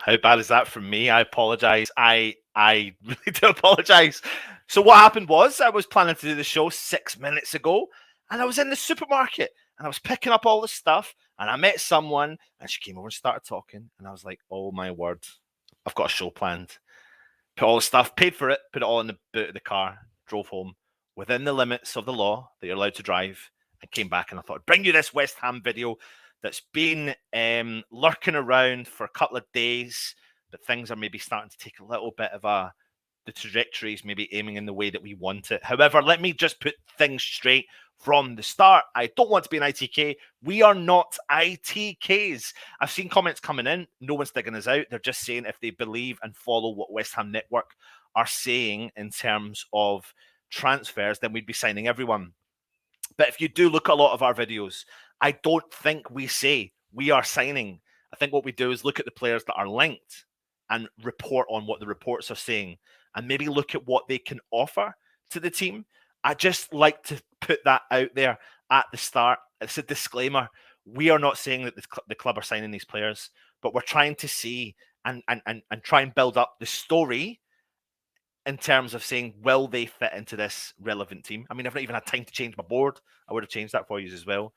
How bad is that from me? I apologise. I really do apologise. So what happened was I was planning to do the show 6 minutes ago, and I was in the supermarket and I was picking up all the stuff, and I met someone, and she came over and started talking, and I was like, "Oh my word, I've got a show planned." Put all the stuff, paid for it, put it all in the boot of the car, drove home within the limits of the law that you're allowed to drive, and came back and I thought, I'd bring you this West Ham video that's been lurking around for a couple of days, but things are maybe starting to take a little bit of the trajectory is maybe aiming in the way that we want it. However, let me just put things straight from the start. I don't want to be an ITK. We are not ITKs. I've seen comments coming in. No one's digging us out. They're just saying if they believe and follow what West Ham Network are saying in terms of transfers, then we'd be signing everyone. But if you do look at a lot of our videos, I don't think we say we are signing. I think what we do is look at the players that are linked and report on what the reports are saying and maybe look at what they can offer to the team. I just like to put that out there at the start. It's a disclaimer. We are not saying that the club are signing these players, but we're trying to see and try and build up the story in terms of saying, will they fit into this relevant team? I mean, I've not even had time to change my board. I would have changed that for you as well.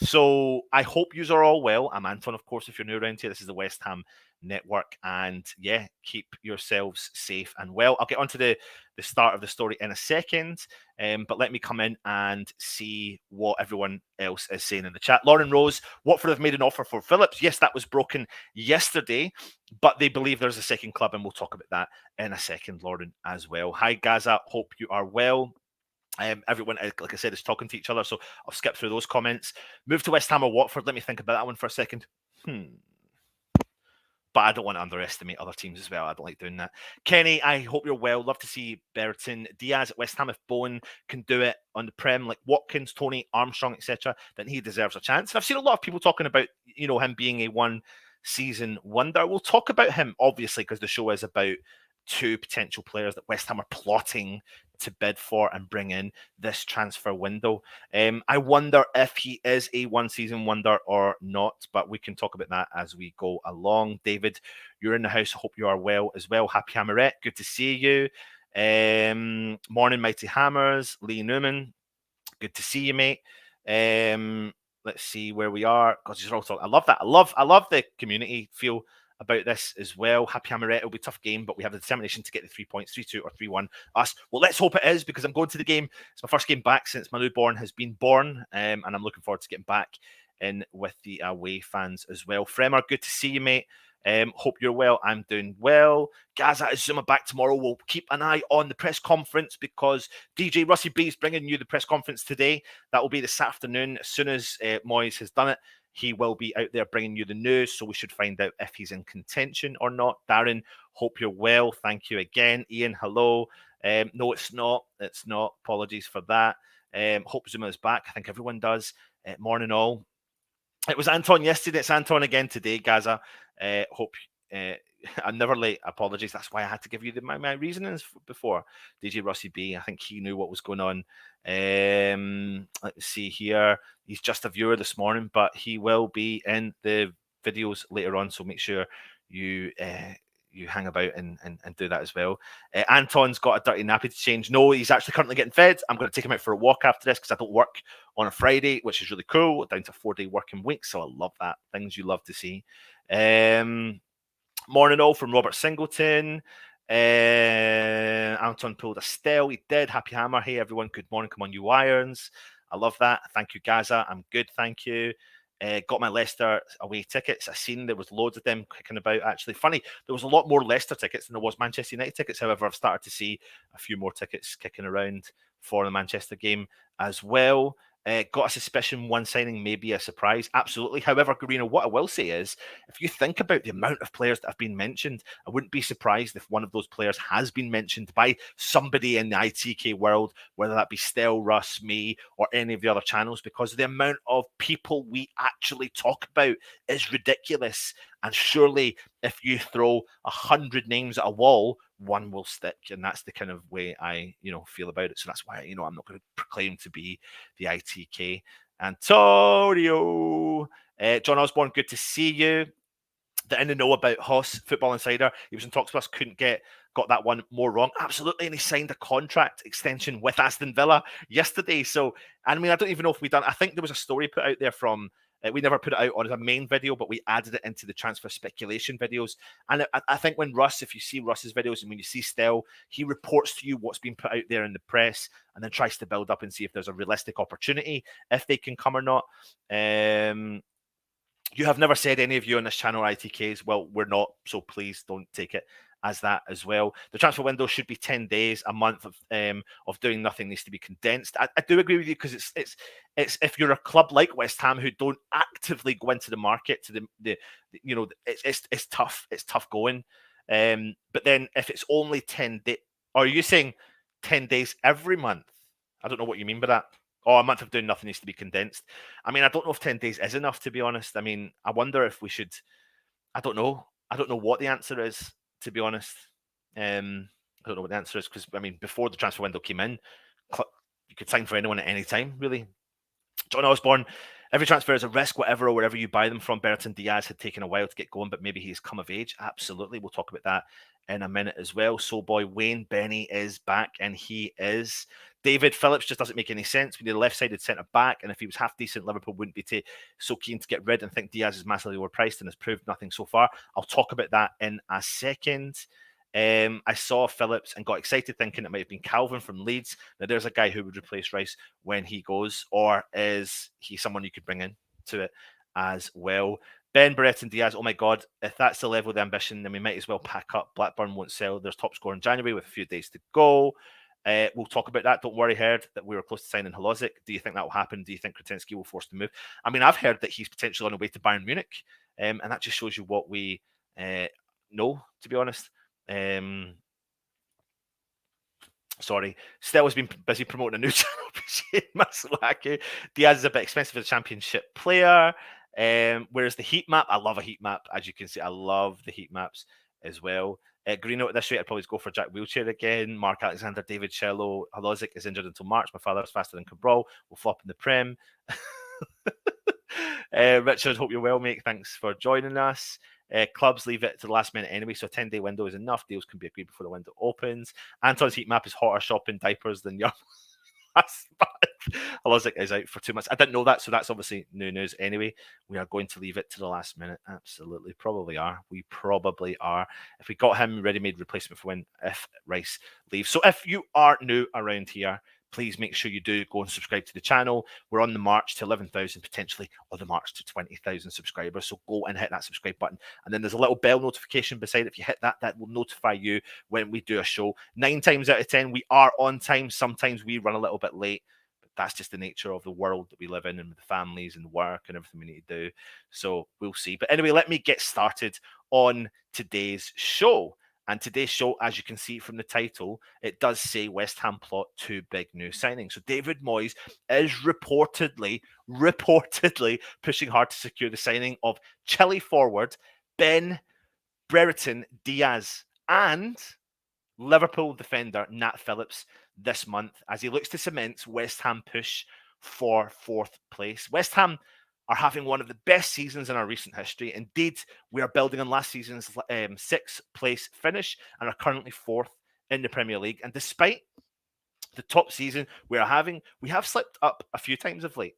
So I hope you are all well. I'm Anton, of course, if you're new around here. This is the West Ham Network. And yeah, keep yourselves safe and well. I'll get onto the start of the story in a second. But let me come in and see what everyone else is saying in the chat. Lauren Rose, Watford have made an offer for Phillips. Yes, that was broken yesterday, but they believe there's a second club, and we'll talk about that in a second, Lauren, as well. Hi, Gaza. Hope you are well. Everyone, like I said, is talking to each other, so I'll skip through those comments. Move to West Ham or Watford. Let me think about that one for a second. But I don't want to underestimate other teams as well. I don't like doing that. Kenny, I hope you're well. Love to see Brereton Diaz at West Ham. If Bowen can do it on the Prem, like Watkins, Tony, Armstrong, etc., then he deserves a chance. And I've seen a lot of people talking about, him being a one-season wonder. We'll talk about him, obviously, because the show is about two potential players that West Ham are plotting to bid for and bring in this transfer window. I wonder if he is a one-season wonder or not, but we can talk about that as we go along. David, you're in the house. I hope you are well as well. Happy Hammerette. Good to see you. Morning, Mighty Hammers. Lee Newman. Good to see you, mate. Let's see where we are. God, you're all talking. I love that. I love the community feel about this as well. Happy Hammerette. It'll be a tough game, but we have the determination to get the 3 points, 3-2 or 3-1. Us. Well, let's hope it is, because I'm going to the game. It's my first game back since my newborn has been born, and I'm looking forward to getting back in with the away fans as well. Fremer, good to see you, mate. Hope you're well. I'm doing well. Gaza is Zuma back tomorrow. We'll keep an eye on the press conference, because DJ Russie B is bringing you the press conference today. That will be this afternoon. As soon as Moyes has done it, he will be out there bringing you the news, so we should find out if he's in contention or not. Darren, hope you're well. Thank you again. Ian, hello. No, it's not. It's not. Apologies for that. Hope Zuma is back. I think everyone does. Morning all. It was Anton yesterday. It's Anton again today, Gaza. Hope I'm never late. Apologies. That's why I had to give you my reasonings before. DJ Russie B, I think he knew what was going on. Let's see here. He's just a viewer this morning, but he will be in the videos later on. So make sure you hang about and do that as well. Anton's got a dirty nappy to change. No, he's actually currently getting fed. I'm going to take him out for a walk after this, because I don't work on a Friday, which is really cool. Down to a 4-day working week, so I love that. Things you love to see. Morning all from Robert Singleton. Anton pulled a Stell. He did. Happy Hammer. Hey everyone, good morning. Come on, you irons. I love that. Thank you, Gaza. I'm good, thank you. Got my Leicester away tickets. I seen there was loads of them kicking about. Actually, funny, there was a lot more Leicester tickets than there was Manchester United tickets. However, I've started to see a few more tickets kicking around for the Manchester game as well. Got a suspicion one signing may be a surprise. Absolutely. However, Garino, what I will say is, if you think about the amount of players that have been mentioned, I wouldn't be surprised if one of those players has been mentioned by somebody in the ITK world, whether that be Stell, Russ, me, or any of the other channels, because the amount of people we actually talk about is ridiculous. And surely if you throw 100 names at a wall, one will stick. And that's the kind of way I, feel about it. So that's why, I'm not going to proclaim to be the ITK. Antonio. John Osborne, good to see you. the in the know about Hoss, Football Insider. He was in talks with us, got that one more wrong. Absolutely, and he signed a contract extension with Aston Villa yesterday. So, I mean, I don't even know if we done. I think there was a story put out there from. We never put it out on a main video, but we added it into the transfer speculation videos. And I think when Russ, if you see Russ's videos and when you see Stell, he reports to you what's been put out there in the press and then tries to build up and see if there's a realistic opportunity, if they can come or not. You have never said, any of you on this channel, ITKs, well, we're not, so please don't take it as that as well. The transfer window should be 10 days. A month of doing nothing needs to be condensed. I do agree with you, because it's if you're a club like West Ham who don't actively go into the market to the you know, it's tough. It's tough going. But then if it's only 10 days, are you saying 10 days every month? I don't know what you mean by that. Oh, a month of doing nothing needs to be condensed. I mean, I don't know if 10 days is enough, to be honest. I mean, I wonder if we should. I don't know. I don't know what the answer is, to be honest. I don't know what the answer is, because, I mean, before the transfer window came in, you could sign for anyone at any time, really. John Osborne, every transfer is a risk, whatever or wherever you buy them from. Brereton Diaz had taken a while to get going, but maybe he's come of age. Absolutely. We'll talk about that in a minute as well. So boy, Wayne Benny is back, and he is. David Phillips just doesn't make any sense. We need a left-sided centre-back, and if he was half decent, Liverpool wouldn't be so keen to get rid and think Diaz is massively overpriced and has proved nothing so far. I'll talk about that in a second. I saw Phillips and got excited thinking it might have been Calvin from Leeds. Now, there's a guy who would replace Rice when he goes, or is he someone you could bring in to it as well? Ben Brereton Diaz, oh my God, if that's the level of the ambition, then we might as well pack up. Blackburn won't sell their top scorer in January with a few days to go. We'll talk about that. Don't worry, heard that we were close to signing Holozic. Do you think that will happen? Do you think Kretinsky will force the move? I mean, I've heard that he's potentially on the way to Bayern Munich, and that just shows you what we know, to be honest. Sorry, Stella's been busy promoting a new channel. Diaz is a bit expensive as a championship player. Whereas the heat map, I love a heat map. As you can see, I love the heat maps as well. Greeno at this rate, I'd probably go for Jack Wheelchair again. Mark Alexander, David Cello, Holozic is injured until March. My father is faster than Cabral. We'll flop in the Prem. Richard, hope you're well, mate. Thanks for joining us. Clubs leave it to the last minute anyway, so a 10-day window is enough. Deals can be agreed before the window opens. Anton's heat map is hotter shopping diapers than your. Holozic is out for 2 months. I didn't know that, so that's obviously new news anyway. We are going to leave it to the last minute. Absolutely, probably are. We probably are. If we got him ready-made replacement for when if Rice leaves. So if you are new around here, please make sure you do go and subscribe to the channel. We're on the march to 11,000, potentially on the march to 20,000 subscribers. So go and hit that subscribe button. And then there's a little bell notification beside it. If you hit that, that will notify you when we do a show. 9 times out of 10, we are on time. Sometimes we run a little bit late. But that's just the nature of the world that we live in, and the families and work and everything we need to do. So we'll see. But anyway, let me get started on today's show. And today's show, as you can see from the title, it does say West Ham plot 2 big new signings. So David Moyes is reportedly pushing hard to secure the signing of Chile forward Ben Brereton Diaz and Liverpool defender Nat Phillips this month, as he looks to cement West Ham push for 4th place. West Ham are having one of the best seasons in our recent history. Indeed, we are building on last season's 6th place finish and are currently 4th in the Premier League. And despite the top season we are having, we have slipped up a few times of late.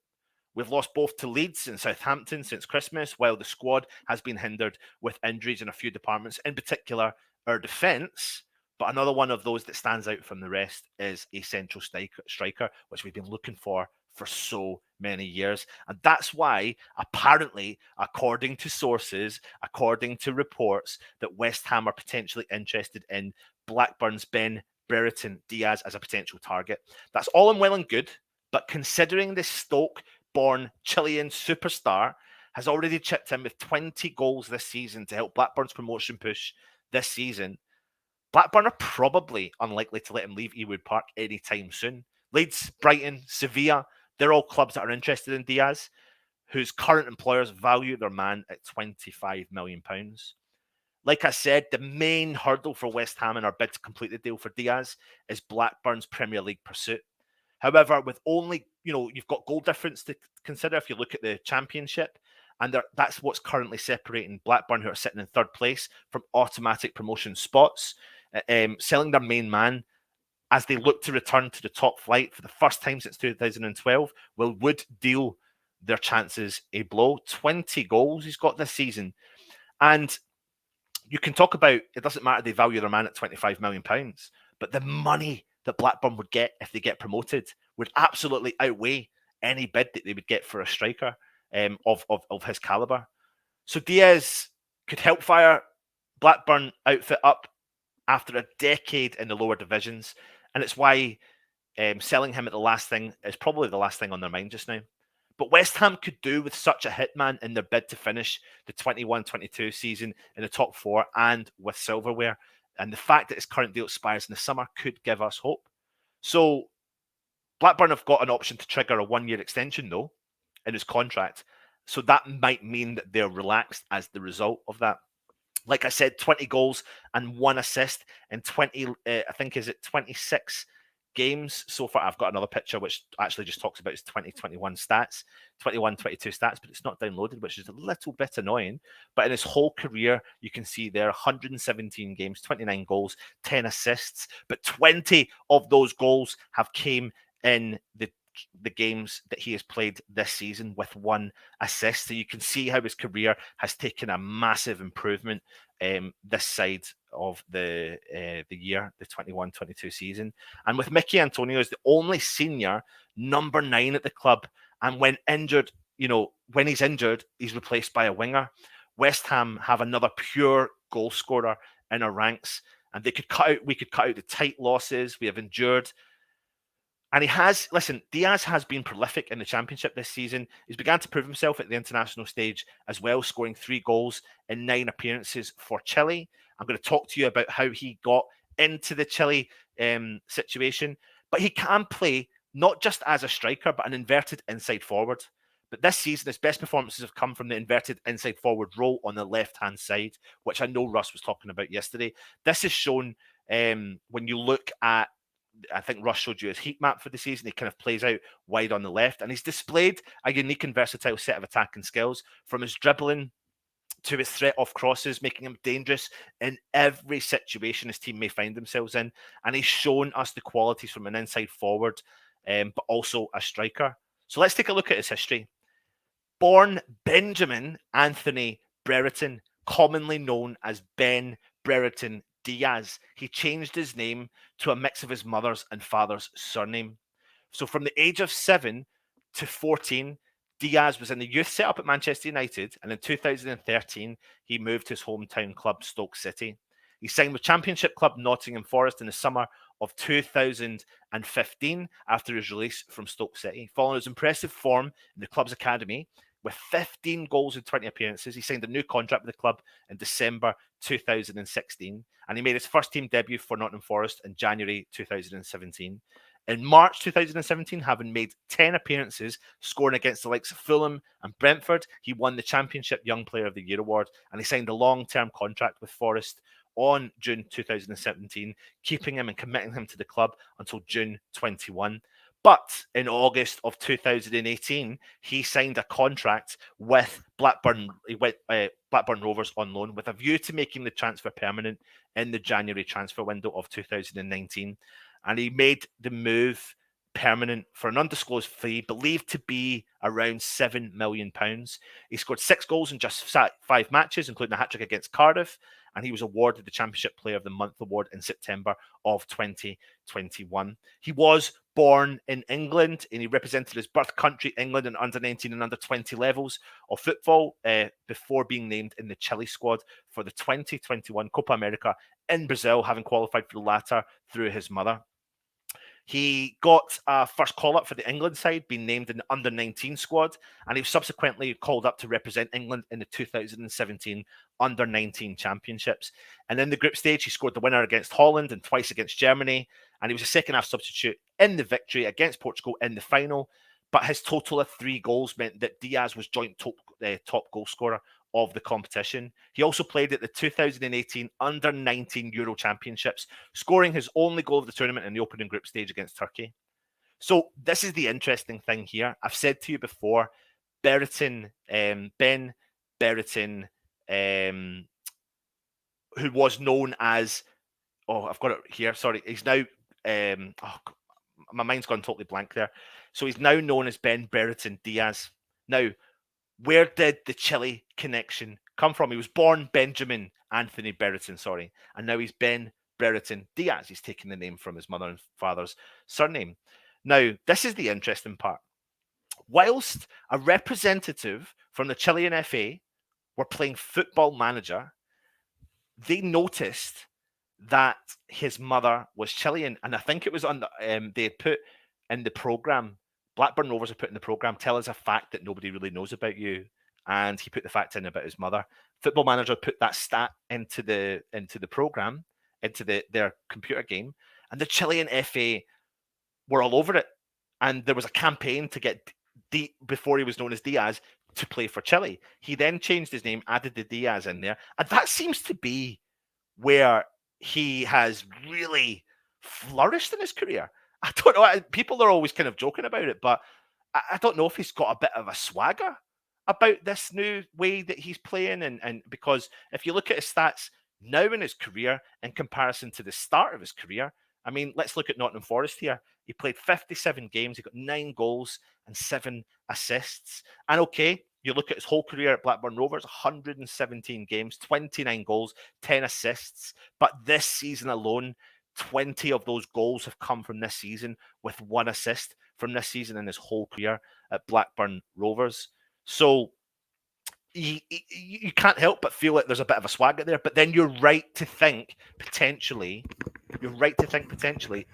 We've lost both to Leeds and Southampton since Christmas, while the squad has been hindered with injuries in a few departments, in particular our defence. But another one of those that stands out from the rest is a central striker, which we've been looking for so many years. And that's why, apparently, according to sources, according to reports, that West Ham are potentially interested in Blackburn's Ben Brereton Diaz as a potential target. That's all and well and good, but considering this Stoke-born Chilean superstar has already chipped in with 20 goals this season to help Blackburn's promotion push this season, Blackburn are probably unlikely to let him leave Ewood Park anytime soon. Leeds, Brighton, Sevilla, they're all clubs that are interested in Diaz, whose current employers value their man at £25 million. Like I said, the main hurdle for West Ham in our bid to complete the deal for Diaz is Blackburn's Premier League pursuit. However, with only, you've got goal difference to consider if you look at the Championship, And that's what's currently separating Blackburn, who are sitting in third place, from automatic promotion spots. Selling their main man as they look to return to the top flight for the first time since 2012 would deal their chances a blow. 20 goals he's got this season. And you can talk about, it doesn't matter they value their man at £25 million, but the money that Blackburn would get if they get promoted would absolutely outweigh any bid that they would get for a striker of his calibre. So Diaz could help fire Blackburn outfit up after a decade in the lower divisions. And it's why selling him at the last thing is probably the last thing on their mind just now. But West Ham could do with such a hitman in their bid to finish the 21-22 season in the top four and with silverware. And the fact that his current deal expires in the summer could give us hope. So Blackburn have got an option to trigger a 1-year extension, though, in his contract. So that might mean that they're relaxed as the result of that. Like I said, 20 goals and 1 assist in 26 games so far. I've got another picture which actually just talks about his 2021 stats, 21-22 stats, but it's not downloaded, which is a little bit annoying. But in his whole career, you can see there 117 games, 29 goals, 10 assists, but 20 of those goals have came in the games that he has played this season with 1 assist. So you can see how his career has taken a massive improvement this side of the year, the 21-22 season. And with Mickey Antonio as the only senior number 9 at the club, and when injured, when he's injured, he's replaced by a winger. West Ham have another pure goal scorer in our ranks, and we could cut out the tight losses we have endured. And Diaz has been prolific in the Championship this season. He's began to prove himself at the international stage as well, scoring 3 goals in 9 appearances for Chile. I'm going to talk to you about how he got into the Chile situation. But he can play not just as a striker, but an inverted inside forward. But this season, his best performances have come from the inverted inside forward role on the left-hand side, which I know Russ was talking about yesterday. This is shown when you look at, I think Russ showed you his heat map for the season. He kind of plays out wide on the left, and he's displayed a unique and versatile set of attacking skills, from his dribbling to his threat off crosses, making him dangerous in every situation his team may find themselves in. And he's shown us the qualities from an inside forward, but also a striker. So let's take a look at his history. Born Benjamin Anthony Brereton, commonly known as Ben Brereton Diaz. He changed his name to a mix of his mother's and father's surname. So from the age of 7 to 14, Diaz was in the youth setup at Manchester United, and in 2013, he moved to his hometown club, Stoke City. He signed with Championship club Nottingham Forest in the summer of 2015 after his release from Stoke City. Following his impressive form in the club's academy, with 15 goals in 20 appearances, he signed a new contract with the club in December 2016, and he made his first team debut for Nottingham Forest in January 2017. In March 2017, having made 10 appearances, scoring against the likes of Fulham and Brentford, he won the Championship Young Player of the Year award, and he signed a long-term contract with Forest on June 2017, keeping him and committing him to the club until June 21. But in August of 2018, he signed a contract with Blackburn Rovers on loan, with a view to making the transfer permanent in the January transfer window of 2019. And he made the move permanent for an undisclosed fee, believed to be around £7 million. He scored 6 goals in just 5 matches, including a hat-trick against Cardiff, and he was awarded the Championship Player of the Month award in September of 2021. He was born in England, and he represented his birth country, England, in under-19 and under-20 levels of football before being named in the Chile squad for the 2021 Copa America in Brazil, having qualified for the latter through his mother. He got a first call-up for the England side, being named in the under-19 squad, and he was subsequently called up to represent England in the 2017 under-19 championships. And in the group stage, he scored the winner against Holland and twice against Germany, and he was a second-half substitute in the victory against Portugal in the final. But his total of 3 goals meant that Diaz was joint top goal scorer of the competition. He also played at the 2018 Under-19 Euro Championships, scoring his only goal of the tournament in the opening group stage against Turkey. So this is the interesting thing here. I've said to you before, Brereton, Ben Brereton, who was known as, I've got it here. Sorry, he's now, my mind's gone totally blank there. So he's now known as Ben Brereton Diaz. Now, where did the Chile connection come from? He was born Benjamin Anthony Brereton, and now he's Ben Brereton Diaz. He's taken the name from his mother and father's surname. Now, this is the interesting part. Whilst a representative from the Chilean FA were playing Football Manager, they noticed that his mother was Chilean, and I think it was on the, they had put in the program, Blackburn Rovers have put in the program, tell us a fact that nobody really knows about you, and he put the fact in about his mother. Football Manager put that stat into the program, into their computer game, and the Chilean FA were all over it, and there was a campaign to get before he was known as Diaz to play for Chile. He then changed his name, added the Diaz in there, and that seems to be where he has really flourished in his career. I don't know. People are always kind of joking about it, but I don't know if he's got a bit of a swagger about this new way that he's playing. And because if you look at his stats now in his career in comparison to the start of his career, I mean, let's look at Nottingham Forest here. He played 57 games. He got 9 goals and 7 assists. And okay, you look at his whole career at Blackburn Rovers, 117 games, 29 goals, 10 assists. But this season alone, 20 of those goals have come from this season, with 1 assist from this season in his whole career at Blackburn Rovers. So you can't help but feel like there's a bit of a swagger there. But then you're right to think potentially,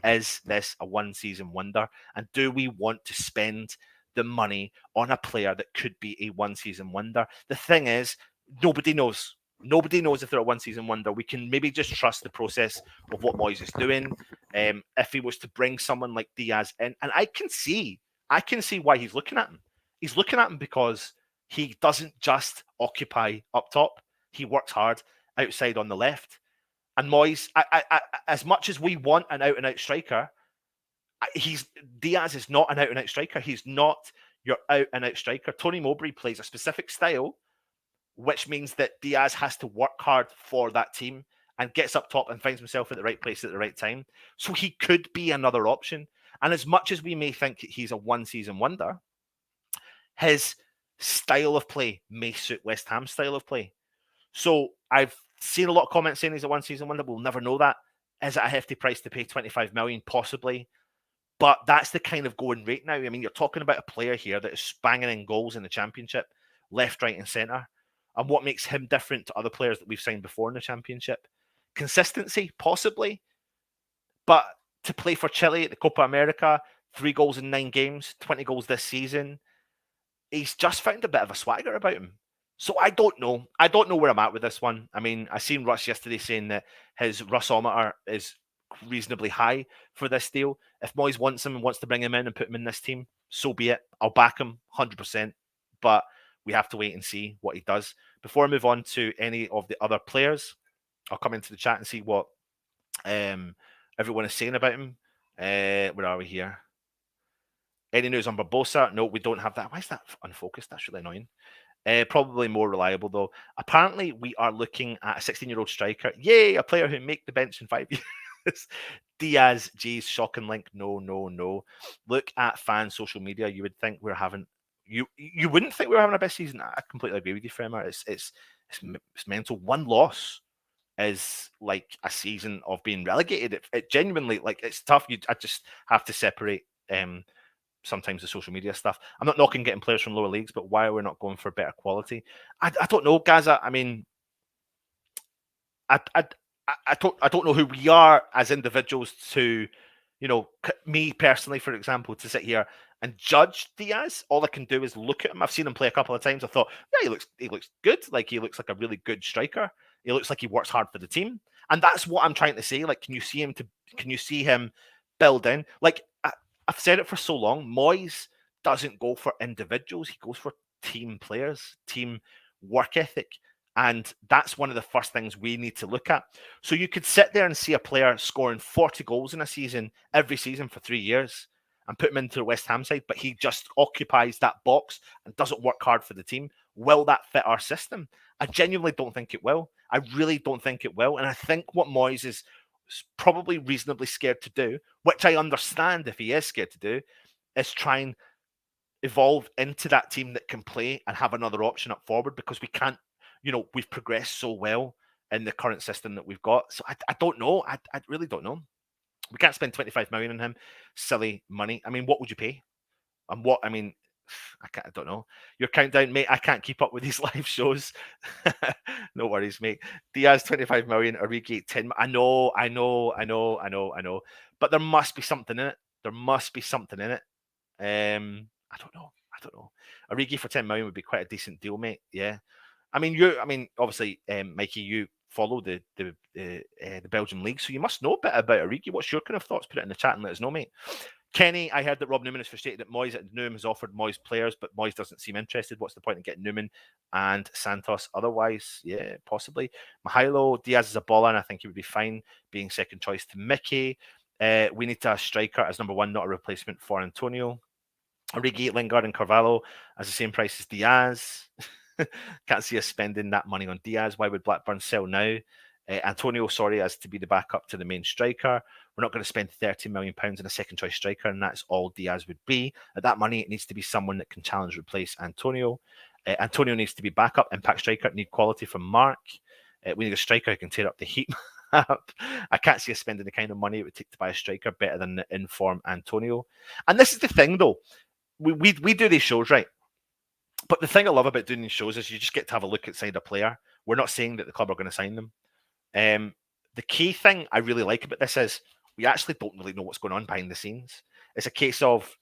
is this a one-season wonder? And do we want to spend the money on a player that could be a one-season wonder? The thing is, nobody knows. Nobody knows if they're a one-season wonder. We can maybe just trust the process of what Moyes is doing. If he was to bring someone like Diaz in, and I can see why he's looking at him. He's looking at him because he doesn't just occupy up top. He works hard outside on the left. And Moyes, as much as we want an out-and-out striker, Diaz is not an out-and-out striker. He's not your out-and-out striker. Tony Mowbray plays a specific style, which means that Diaz has to work hard for that team and gets up top and finds himself at the right place at the right time. So he could be another option. And as much as we may think he's a one-season wonder, his style of play may suit West Ham's style of play. So I've seen a lot of comments saying he's a one-season wonder. We'll never know that. Is it a hefty price to pay? 25 million, possibly. But that's the kind of going rate now. I mean, you're talking about a player here that is banging in goals in the Championship, left, right, and centre. And what makes him different to other players that we've signed before in the Championship? Consistency, possibly. But to play for Chile at the Copa America, 3 goals in 9 games, 20 goals this season, he's just found a bit of a swagger about him. So I don't know. I don't know where I'm at with this one. I mean, I seen Russ yesterday saying that his Russometer is reasonably high for this deal. If Moyes wants him and wants to bring him in and put him in this team, so be it. I'll back him 100%. But we have to wait and see what he does. Before I move on to any of the other players, I'll come into the chat and see what everyone is saying about him. Where are we here? Any news on Barbosa? No, we don't have that. Why is that unfocused? That's really annoying. Probably more reliable, though. Apparently, we are looking at a 16-year-old striker. Yay, a player who make the bench in 5 years. Diaz, G's shocking link. No. Look at fan social media. You would think we're having... You wouldn't think we were having a best season. I completely agree with you, Fremer. It's mental. 1 loss is like a season of being relegated. It genuinely, like, it's tough. I just have to separate sometimes the social media stuff. I'm not knocking getting players from lower leagues, but why are we not going for better quality? I don't know, Gaza. I mean, I don't know who we are as individuals to, me personally, for example, to sit here and judge Diaz. All I can do is look at him. I've seen him play a couple of times. I thought, yeah, he looks good. Like, he looks like a really good striker. He looks like he works hard for the team. And that's what I'm trying to say. Like, can you see him build in? Like, I've said it for so long. Moyes doesn't go for individuals. He goes for team players, team work ethic. And that's one of the first things we need to look at. So you could sit there and see a player scoring 40 goals in a season, every season for 3 years. and put him into the West Ham side, but he just occupies that box and doesn't work hard for the team. Will that fit our system? I genuinely don't think it will. I really don't think it will. And I think what Moyes is probably reasonably scared to do, which I understand if he is scared to do, is try and evolve into that team that can play and have another option up forward, because we can't, we've progressed so well in the current system that we've got. So I don't know. I really don't know. We can't spend 25 million on him. Silly money. I mean, what would you pay? And what, I mean, I don't know. Your countdown, mate. I can't keep up with these live shows. No worries, mate. Diaz 25 million, Origi 10. I know. But there must be something in it. I don't know. Origi for 10 million would be quite a decent deal, mate. Yeah. I mean, obviously, Mikey, you follow the Belgian league, so you must know a bit about Origi. What's your kind of thoughts? Put it in the chat and let us know, mate. Kenny, I heard that Rob Newman is frustrated that Moyes at Newham has offered Moyes players, but Moyes doesn't seem interested. What's the point in getting Newman and Santos otherwise? Yeah, possibly. Mihailo, Diaz is a baller, and I think he would be fine being second choice to Mickey. We need a striker as number one, not a replacement for Antonio. Origi, Lingard, and Carvalho as the same price as Diaz. Can't see us spending that money on Diaz. Why would Blackburn sell now? Antonio, sorry, as to be the backup to the main striker. We're not going to spend £30 million on a second choice striker, and that's all Diaz would be. At that money, it needs to be someone that can challenge, replace Antonio. Antonio needs to be backup, impact striker, need quality from Mark. We need a striker who can tear up the heat map. I can't see us spending the kind of money it would take to buy a striker better than the in-form Antonio. And this is the thing, though. We do these shows, right? But the thing I love about doing these shows is you just get to have a look inside a player. We're not saying that the club are going to sign them. The key thing I really like about this is we actually don't really know what's going on behind the scenes. It's a case of,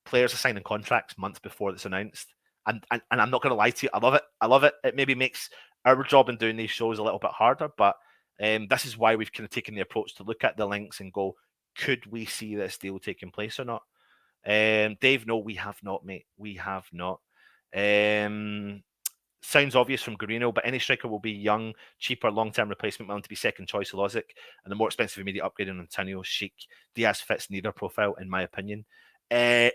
players are signing contracts months before it's announced. And I'm not going to lie to you, I love it. It maybe makes our job in doing these shows a little bit harder, but this is why we've kind of taken the approach to look at the links and go, could we see this deal taking place or not? Dave, no, we have not, mate. We have not. Sounds obvious from Guarino, but any striker will be young, cheaper, long-term replacement willing to be second choice Lozic, and the more expensive immediate upgrade on Antonio Sheik. Diaz fits neither profile, in my opinion.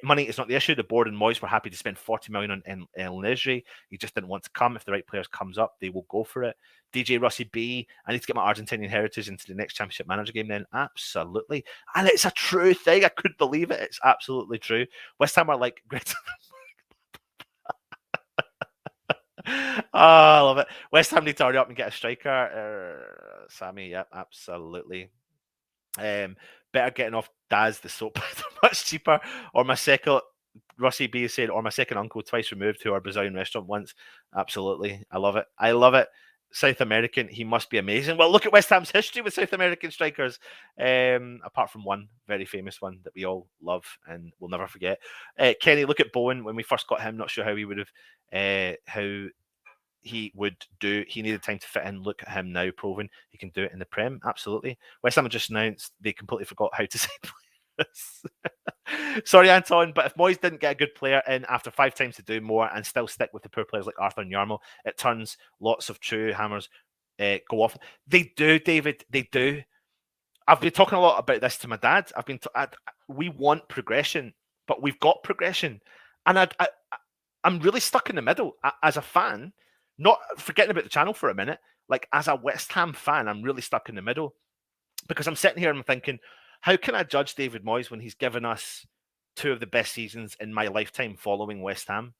Money is not the issue. The board and Moyes were happy to spend 40 million on El Nesri. He just didn't want to come. If the right players comes up, they will go for it. DJ Rossi B, I need to get my Argentinian heritage into the next Championship Manager game then. Absolutely. And it's a true thing. I couldn't believe it. It's absolutely true. West Ham are like great. I love it. West Ham need to hurry up and get a striker. Sammy, yep, absolutely. Better getting off Daz the soap much cheaper. Or my second, Russie B is saying, or my second uncle twice removed to our Brazilian restaurant once. Absolutely. I love it. South American, he must be amazing. Well, look at West Ham's history with South American strikers. Apart from one very famous one that we all love and will never forget. Kenny, look at Bowen. When we first got him, not sure how he would do. He needed time to fit in. Look at him now, proven he can do it in the Prem. Absolutely. West Ham just announced they completely forgot how to sign players. Sorry, Anton, but if Moyes didn't get a good player in after 5 times to do more and still stick with the poor players like Arthur and Yarmo, it turns lots of true hammers go off. They do, David. They do. I've been talking a lot about this to my dad. We want progression, but we've got progression, and I'm really stuck in the middle as a fan. Not forgetting about the channel for a minute, like as a West Ham fan, I'm really stuck in the middle because I'm sitting here and I'm thinking, how can I judge David Moyes when he's given us 2 of the best seasons in my lifetime following West Ham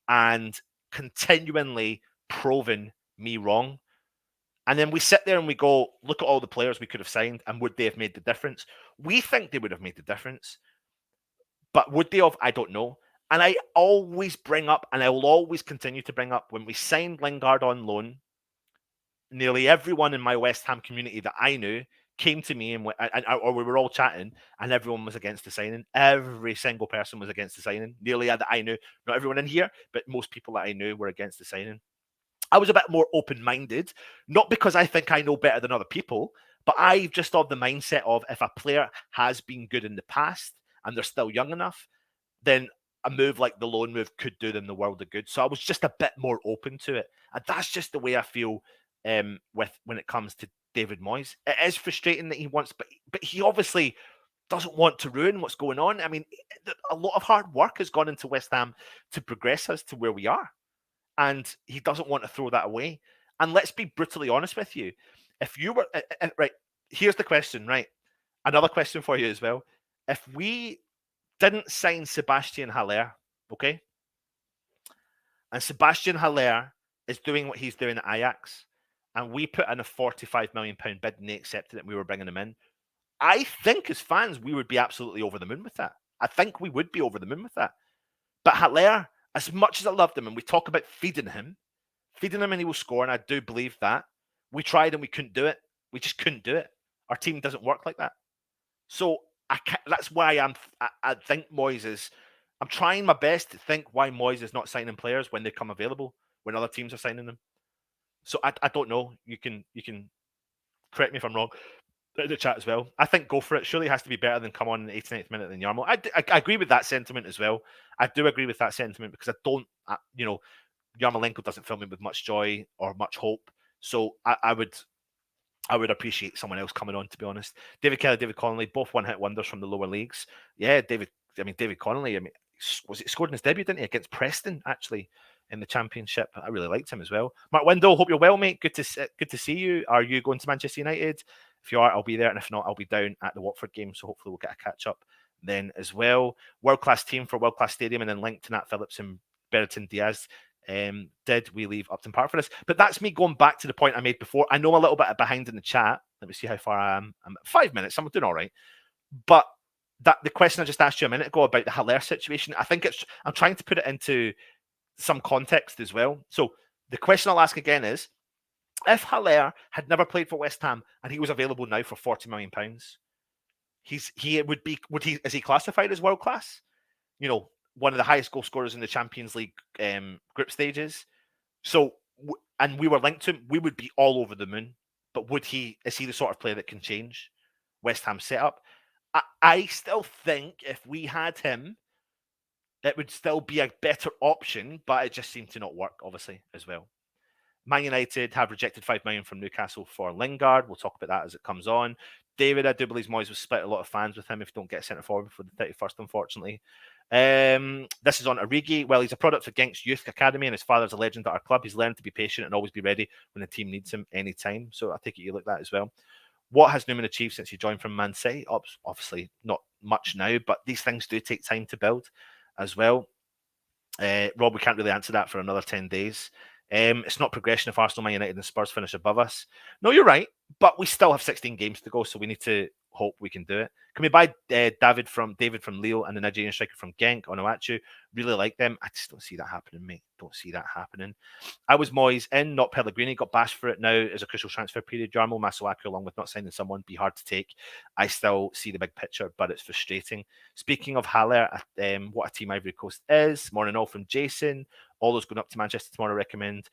and continually proven me wrong? And then we sit there and we go, look at all the players we could have signed and would they have made the difference? We think they would have made the difference, but would they have? I don't know. And I always bring up, and I will always continue to bring up, when we signed Lingard on loan, nearly everyone in my West Ham community that I knew came to me or we were all chatting, and everyone was against the signing. Every single person was against the signing. Nearly that I knew. Not everyone in here, but most people that I knew were against the signing. I was a bit more open-minded, not because I think I know better than other people, but I just have the mindset of if a player has been good in the past and they're still young enough, then a move like the loan move could do them the world of good. So I was just a bit more open to it. And that's just the way I feel with when it comes to David Moyes. It is frustrating that he wants, but he obviously doesn't want to ruin what's going on. I mean, a lot of hard work has gone into West Ham to progress us to where we are, and he doesn't want to throw that away. And let's be brutally honest with you. If you were right, here's the question, right? Another question for you as well. If we didn't sign Sebastian Haller, okay, and Sebastian Haller is doing what he's doing at Ajax, and we put in a £45 million bid and they accepted it and we were bringing him in, I think as fans, we would be absolutely over the moon with that. I think we would be over the moon with that. But Haller, as much as I loved him, and we talk about feeding him and he will score, and I do believe that. We tried and we couldn't do it. We just couldn't do it. Our team doesn't work like that. So that's why I think Moyes is. I'm trying my best to think why Moyes is not signing players when they come available, when other teams are signing them. So I don't know. You can correct me if I'm wrong in the chat as well. I think go for it. Surely it has to be better than come on in the 89th minute than Yarmo. I agree with that sentiment as well. I do agree with that sentiment because I don't, Yarmolenko doesn't fill me with much joy or much hope. So I would appreciate someone else coming on, to be honest. David Kelly, David Connolly, both one-hit wonders from the lower leagues. Yeah, David Connolly, was it scored in his debut, didn't he, against Preston, actually, in the Championship? I really liked him as well. Mark Windle, hope you're well, mate. Good to see you. Are you going to Manchester United? If you are, I'll be there, and if not, I'll be down at the Watford game, so hopefully we'll get a catch-up then as well. World-class team for world-class stadium, and then linked to Nat Phillips and Brereton Diaz. Did we leave Upton Park for this? But that's me going back to the point I made before. I know I'm a little bit behind in the chat. Let me see how far I am. I'm at 5 minutes. I'm doing all right. But the question I just asked you a minute ago about the Haller situation, I think I'm trying to put it into some context as well. So the question I'll ask again is, if Haller had never played for West Ham and he was available now for £40 million, is he classified as world class? One of the highest goal scorers in the Champions League group stages. So, and we were linked to him, we would be all over the moon. But is he the sort of player that can change West Ham setup? I still think if we had him, it would still be a better option, but it just seemed to not work, obviously, as well. Man United have rejected £5 million from Newcastle for Lingard. We'll talk about that as it comes on. David, I do believe Moyes will split a lot of fans with him if you don't get centre forward for the 31st, unfortunately. This is on Origi. Well, he's a product of Genk's Youth Academy and his father's a legend at our club. He's learned to be patient and always be ready when the team needs him anytime. So I take it you like that as well. What has Newman achieved since he joined from Man City? Obviously, not much now, but these things do take time to build as well. Rob, we can't really answer that for another 10 days. It's not progression if Arsenal, Man United and Spurs finish above us. No, you're right, but we still have 16 games to go, so we need to hope we can do it. Can we buy David from Lille and the Nigerian striker from Genk, Onuachu? Really like them. I just don't see that happening, mate. Don't see that happening. I was Moyes in, not Pellegrini. Got bashed for it now as a crucial transfer period. Jarmo Masuaku, along with not signing someone, be hard to take. I still see the big picture, but it's frustrating. Speaking of Haller, what a team Ivory Coast is. Morning all from Jason. All those going up to Manchester tomorrow recommend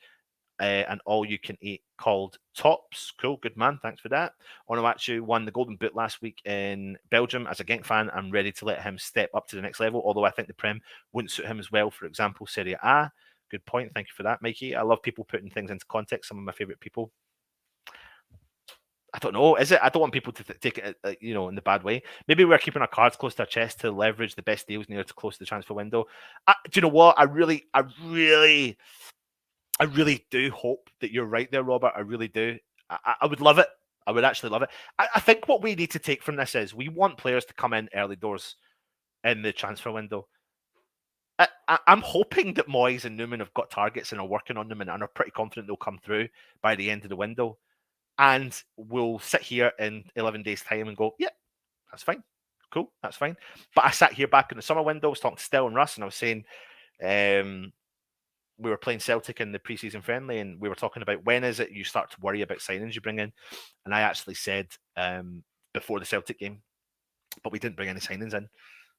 an all-you-can-eat called Tops. Cool, good man, thanks for that. Onuachu won the Golden Boot last week in Belgium. As a Genk fan, I'm ready to let him step up to the next level, although I think the Prem wouldn't suit him as well. For example, Serie A. Good point, thank you for that, Mikey. I love people putting things into context, some of my favourite people. I don't know, is it? I don't want people to take it, in the bad way. Maybe we're keeping our cards close to our chest to leverage the best deals near to close to the transfer window. Do you know what? I really do hope that you're right there, Robert. I really do. I would love it. I would actually love it. I think what we need to take from this is we want players to come in early doors in the transfer window. I'm hoping that Moyes and Newman have got targets and are working on them and are pretty confident they'll come through by the end of the window. And we'll sit here in 11 days' time and go, yeah, that's fine. Cool, that's fine. But I sat here back in the summer window, was talking to Still and Russ, and I was saying we were playing Celtic in the preseason friendly, and we were talking about when is it you start to worry about signings you bring in. And I actually said before the Celtic game, but we didn't bring any signings in.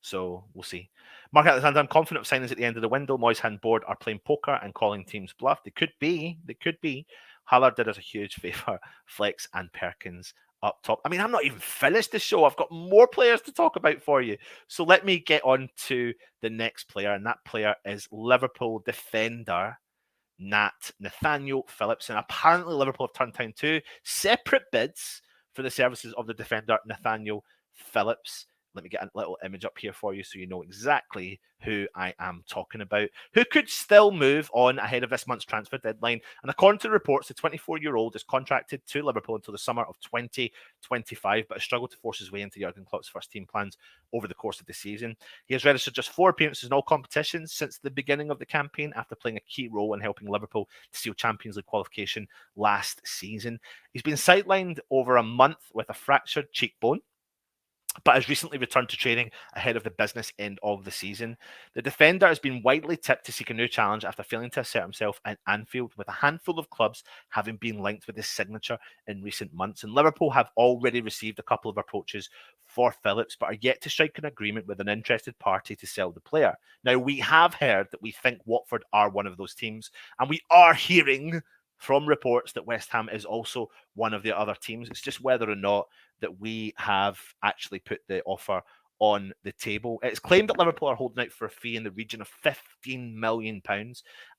So we'll see. Mark Alexander, I'm confident of signings at the end of the window. Moyes hand board are playing poker and calling teams bluff. They could be. Haller did us a huge favour. Flex and Perkins up top. I mean, I'm not even finished the show. I've got more players to talk about for you. So let me get on to the next player, and that player is Liverpool defender Nathaniel Phillips. And apparently Liverpool have turned down two separate bids for the services of the defender Nathaniel Phillips. Let me get a little image up here for you so you know exactly who I am talking about, who could still move on ahead of this month's transfer deadline. And according to reports, the 24-year-old is contracted to Liverpool until the summer of 2025, but has struggled to force his way into Jurgen Klopp's first team plans over the course of the season. He has registered just 4 appearances in all competitions since the beginning of the campaign, after playing a key role in helping Liverpool to seal Champions League qualification last season. He's been sidelined over a month with a fractured cheekbone, but has recently returned to training ahead of the business end of the season. The defender has been widely tipped to seek a new challenge after failing to assert himself at Anfield, with a handful of clubs having been linked with his signature in recent months. And Liverpool have already received a couple of approaches for Phillips, but are yet to strike an agreement with an interested party to sell the player. Now, we have heard that we think Watford are one of those teams, and we are hearing from reports that West Ham is also one of the other teams. It's just whether or not that we have actually put the offer on the table. It's claimed that Liverpool are holding out for a fee in the region of £15 million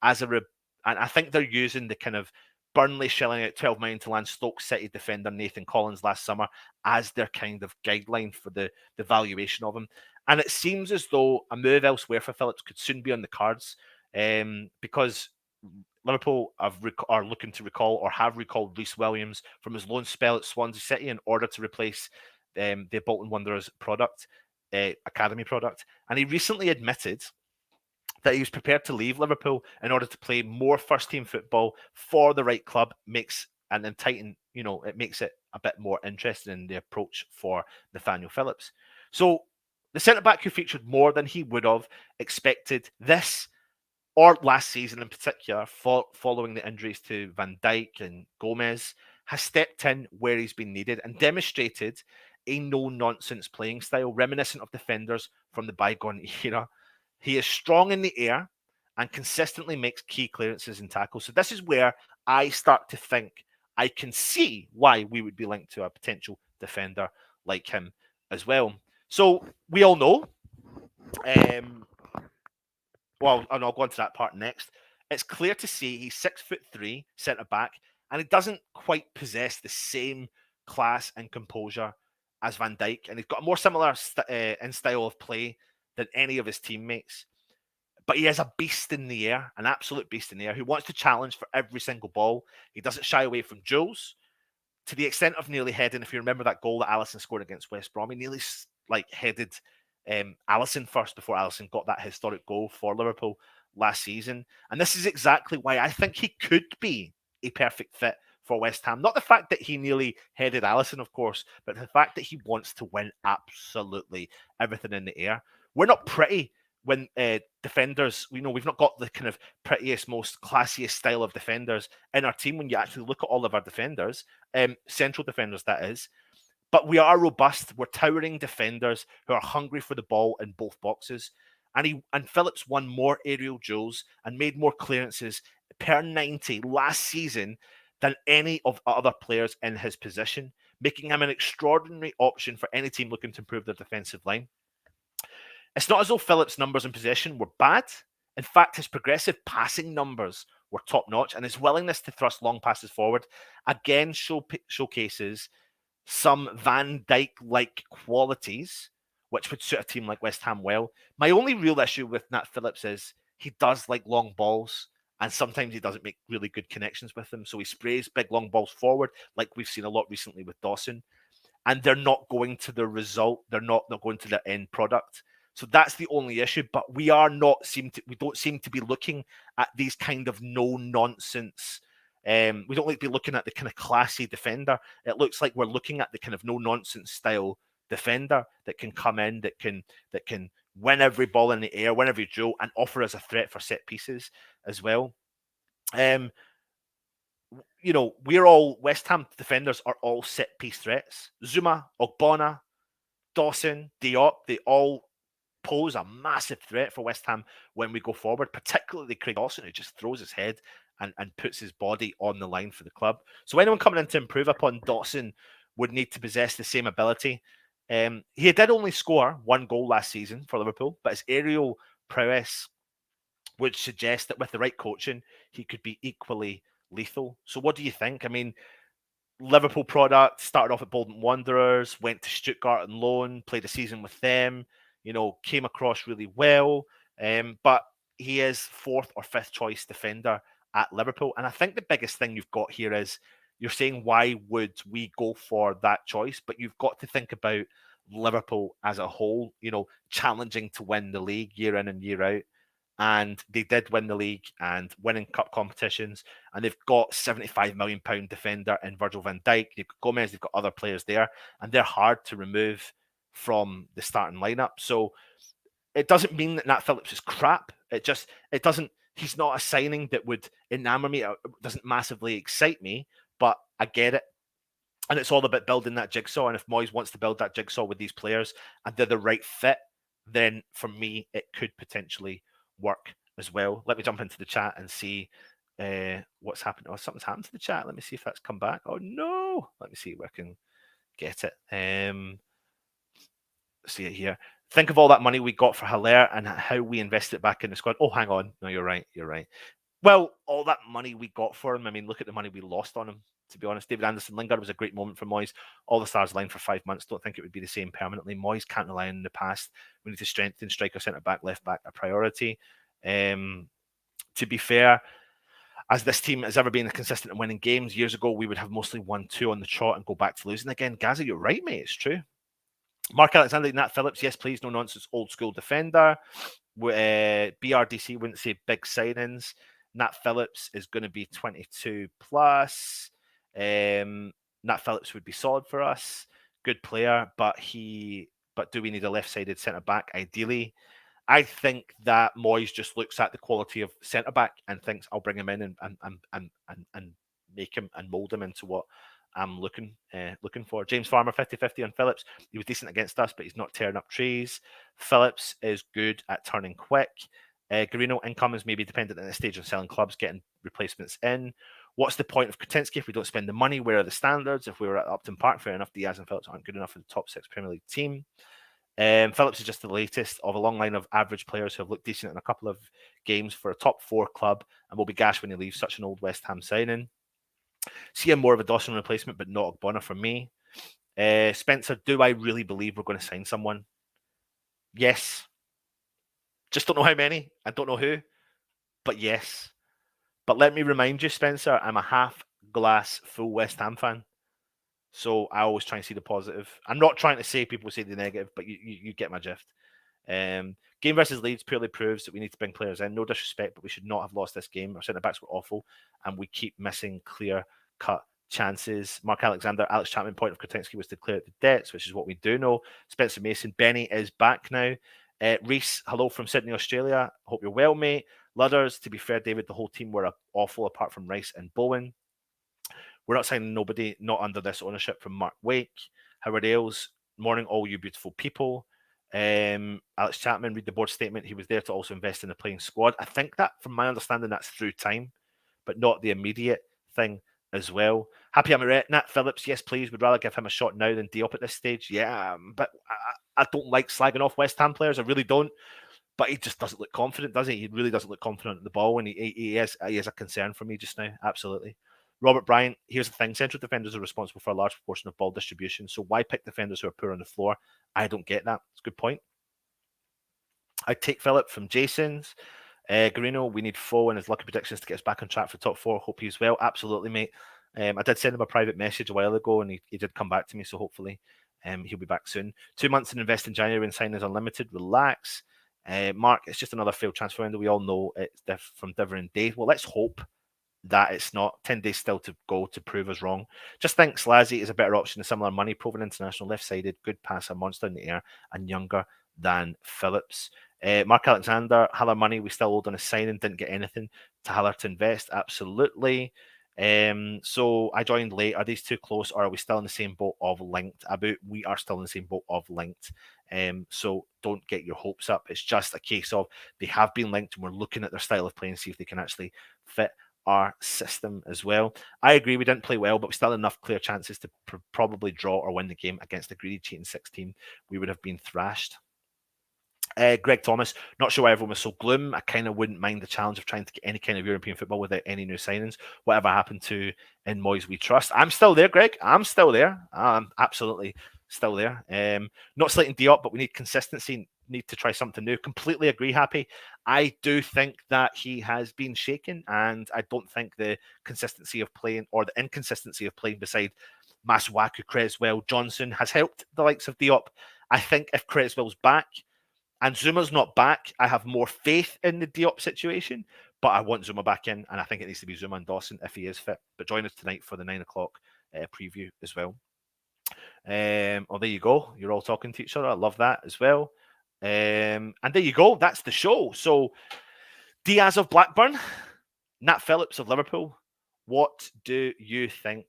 as and I think they're using the kind of Burnley shelling out 12 million to land Stoke City defender Nathan Collins last summer as their kind of guideline for the valuation of him. And it seems as though a move elsewhere for Phillips could soon be on the cards, because Liverpool are looking to recall, or have recalled, Reece Williams from his loan spell at Swansea City in order to replace the Bolton Wanderers academy product. And he recently admitted that he was prepared to leave Liverpool in order to play more first-team football for the right club. It makes it a bit more interesting in the approach for Nathaniel Phillips. So the centre-back who featured more than he would have expected this or last season in particular, following the injuries to Van Dijk and Gomez, has stepped in where he's been needed and demonstrated a no-nonsense playing style reminiscent of defenders from the bygone era. He is strong in the air and consistently makes key clearances and tackles. So this is where I start to think I can see why we would be linked to a potential defender like him as well. So we all know, and I'll go on to that part next. It's clear to see he's 6'3" centre back, and he doesn't quite possess the same class and composure as Van Dijk, and he's got a more similar in style of play than any of his teammates. But he is a beast in the air, an absolute beast in the air, who wants to challenge for every single ball. He doesn't shy away from duels, to the extent of nearly heading. If you remember that goal that Alisson scored against West Brom, he nearly headed Alisson first before Alisson got that historic goal for Liverpool last season. And this is exactly why I think he could be a perfect fit for West Ham. Not the fact that he nearly headed Alisson, of course, but the fact that he wants to win absolutely everything in the air. We're not pretty when defenders, we've not got the kind of prettiest, most classiest style of defenders in our team when you actually look at all of our defenders, central defenders that is. But we are robust. We're towering defenders who are hungry for the ball in both boxes. And Phillips won more aerial duels and made more clearances per 90 last season than any of other players in his position, making him an extraordinary option for any team looking to improve their defensive line. It's not as though Phillips' numbers in possession were bad. In fact, his progressive passing numbers were top-notch, and his willingness to thrust long passes forward again showcases some Van Dijk-like qualities, which would suit a team like West Ham well. My only real issue with Nat Phillips is he does like long balls, and sometimes he doesn't make really good connections with them. So he sprays big long balls forward, like we've seen a lot recently with Dawson, and they're not going to the result. They're not going to the end product. So that's the only issue. But we don't seem to be looking at these kind of no-nonsense. We don't like to be looking at the kind of classy defender. It looks like we're looking at the kind of no-nonsense style defender that can come in, that can win every ball in the air, win every duel, and offer us a threat for set pieces as well. West Ham defenders are all set piece threats. Zuma, Ogbonna, Dawson, Diop, they all pose a massive threat for West Ham when we go forward, particularly Craig Dawson, who just throws his head and puts his body on the line for the club. So anyone coming in to improve upon Dawson would need to possess the same ability. He did only score 1 goal last season for Liverpool, but his aerial prowess would suggest that with the right coaching, he could be equally lethal. So what do you think? I mean, Liverpool product, started off at Bolton Wanderers, went to Stuttgart on loan, played a season with them, came across really well. But he is fourth or fifth choice defender at Liverpool. And I think the biggest thing you've got here is you're saying, why would we go for that choice? But you've got to think about Liverpool as a whole, challenging to win the league year in and year out. And they did win the league and winning cup competitions. And they've got £75 million defender in Virgil van Dijk. They've got Gomez, they've got other players there, and they're hard to remove from the starting lineup. So it doesn't mean that Nat Phillips is crap. It doesn't, he's not a signing that would enamor me. It doesn't massively excite me, but I get it. And it's all about building that jigsaw. And if Moyes wants to build that jigsaw with these players and they're the right fit, then for me, it could potentially work as well. Let me jump into the chat and see what's happened. Oh, something's happened to the chat. Let me see if that's come back. Oh, no. Let me see where I can get it. See it here. Think of all that money we got for Haller and how we invested it back in the squad. Oh, hang on. No, you're right. You're right. Well, all that money we got for him, I mean, look at the money we lost on him, to be honest. David Anderson, Lingard was a great moment for Moyes. All the stars aligned for 5 months. Don't think it would be the same permanently. Moyes can't rely on the past. We need to strengthen striker, centre back, left back, a priority. To be fair, as this team has ever been consistent in winning games, years ago we would have mostly 1-2 on the trot and go back to losing again. Gaza, you're right, mate. It's true. Mark Alexander, Nat Phillips, yes, please, no nonsense, old school defender. BRDC wouldn't say big signings. Nat Phillips is going to be 22 plus. Nat Phillips would be solid for us. Good player, but do we need a left-sided centre back? Ideally, I think that Moyes just looks at the quality of centre back and thinks, I'll bring him in and make him and mould him into what I'm looking for. James Farmer, 50-50 on Phillips. He was decent against us, but he's not tearing up trees. Phillips is good at turning quick. Garino income is maybe dependent at this stage on selling clubs, getting replacements in. What's the point of Kretinsky if we don't spend the money? Where are the standards? If we were at Upton Park, fair enough, Diaz and Phillips aren't good enough for the top 6 Premier League team. Phillips is just the latest of a long line of average players who have looked decent in a couple of games for a top 4 club and will be gashed when he leaves. Such an old West Ham signing. See him more of a Dawson replacement, but not Ogbonna for me. Spencer, do I really believe we're going to sign someone? Yes. Just don't know how many. I don't know who. But yes. But let me remind you, Spencer, I'm a half glass full West Ham fan. So I always try and see the positive. I'm not trying to say people say the negative, but you get my drift. Game versus Leeds purely proves that we need to bring players in. No disrespect, but we should not have lost this game. Our centre backs were awful, and we keep missing clear-cut chances. Mark Alexander, Alex Chapman, point of Kretinsky was to clear out the debts, which is what we do know. Spencer Mason, Benny is back now. Reese, hello from Sydney, Australia. Hope you're well, mate. Ludders, to be fair, David, the whole team were awful apart from Rice and Bowen. We're not signing nobody, not under this ownership, from Mark Wake. Howard Ailes, morning, all you beautiful people. Alex Chapman, read the board statement. He was there to also invest in the playing squad. I think that, from my understanding, that's through time, but not the immediate thing as well. Happy I'm at Nat Phillips, yes, please. Would rather give him a shot now than Diop at this stage. Yeah, but I don't like slagging off West Ham players. I really don't. But he just doesn't look confident, does he? He really doesn't look confident at the ball, and he is a concern for me just now. Absolutely. Robert Bryant, here's the thing. Central defenders are responsible for a large proportion of ball distribution, so why pick defenders who are poor on the floor? I don't get that. It's a good point. I'd take Philip from Jason's. Garino, we need Foe and his lucky predictions to get us back on track for top 4. Hope he's well. Absolutely, mate. I did send him a private message a while ago, and he did come back to me, so hopefully he'll be back soon. 2 months and invest in January and sign is unlimited. Relax. Mark, it's just another failed transfer window. We all know it's from different days. Well, let's hope that it's not. 10 days still to go to prove us wrong. Just think Slazzy is a better option, a similar money, proven international, left-sided, good passer, monster in the air, and younger than Phillips. Mark Alexander, Haller money, we still owed on a signing, didn't get anything to Haller to invest. Absolutely. So I joined late. Are these too close, or are we still in the same boat of linked? We are still in the same boat of linked. So don't get your hopes up. It's just a case of they have been linked, and we're looking at their style of play and see if they can actually fit our system as well. I agree we didn't play well, but we still had enough clear chances to probably draw or win the game against the greedy cheating 6 team. We would have been thrashed. Greg Thomas, not sure why everyone was so gloom. I kind of wouldn't mind the challenge of trying to get any kind of European football without any new signings. Whatever happened to In Moyes We Trust? I'm still there, Greg. I'm still there. I'm absolutely still there. Not slating Diop, but we need consistency. Need to try something new. Completely agree, Happy. I do think that he has been shaken, and I don't think the consistency of playing or the inconsistency of playing beside Masuaku, Creswell, Johnson has helped the likes of Diop. I think if Creswell's back, and Zuma's not back, I have more faith in the Diop situation, but I want Zuma back in, and I think it needs to be Zuma and Dawson if he is fit. But join us tonight for the 9 o'clock preview as well. Oh, there you go. You're all talking to each other. I love that as well. And there you go. That's the show. So Diaz of Blackburn, Nat Phillips of Liverpool. What do you think?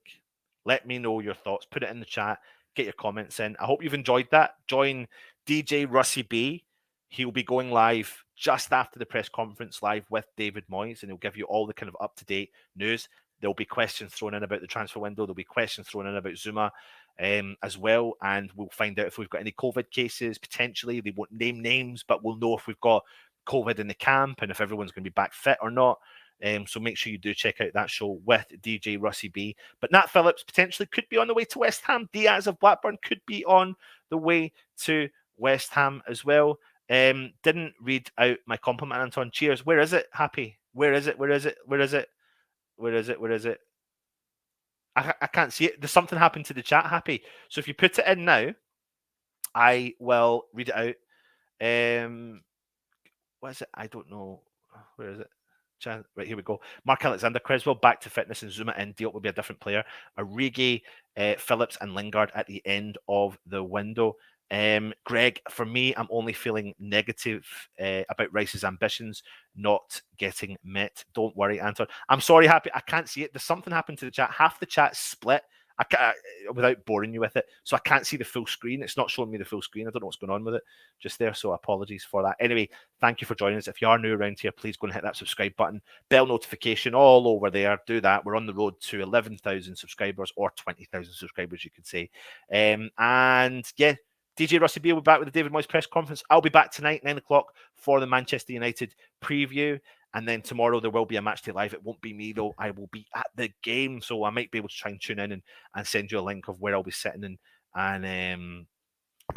Let me know your thoughts. Put it in the chat. Get your comments in. I hope you've enjoyed that. Join DJ Russie B. He'll be going live just after the press conference live with David Moyes, and he'll give you all the kind of up-to-date news. There'll be questions thrown in about the transfer window. There'll be questions thrown in about Zuma as well, and we'll find out if we've got any COVID cases, potentially. They won't name names, but we'll know if we've got COVID in the camp and if everyone's going to be back fit or not. So make sure you do check out that show with DJ Russie B. But Nat Phillips potentially could be on the way to West Ham. Diaz of Blackburn could be on the way to West Ham as well. Didn't read out my compliment, Anton. Cheers. Where is it? Happy. Where is it? Where is it? Where is it? Where is it? Where is it? I can't see it. There's something happened to the chat, Happy. So if you put it in now, I will read it out. What is it? I don't know. Where is it? Right, here we go. Mark Alexander, Creswell back to fitness and Zuma in. Diop will be a different player. Origi, Phillips and Lingard at the end of the window. Greg, for me, I'm only feeling negative about Rice's ambitions not getting met. Don't worry, Anton. I'm sorry, Happy. I can't see it. There's something happened to the chat. Half the chat split. I can't, without boring you with it. So I can't see the full screen. It's not showing me the full screen. I don't know what's going on with it just there. So apologies for that. Anyway, thank you for joining us. If you are new around here, please go and hit that subscribe button. Bell notification all over there. Do that. We're on the road to 11,000 subscribers or 20,000 subscribers, you could say. And yeah, DJ Russie B will be back with the David Moyes press conference. I'll be back tonight, 9 o'clock, for the Manchester United preview. And then tomorrow there will be a match day live. It won't be me, though. I will be at the game. So I might be able to try and tune in and send you a link of where I'll be sitting and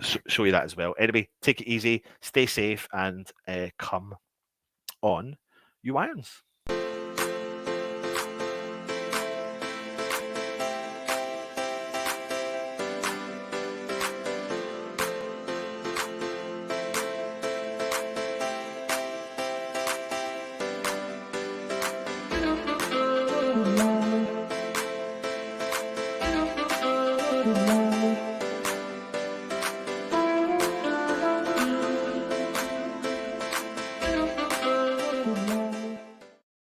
show you that as well. Anyway, take it easy, stay safe, and come on, you Irons.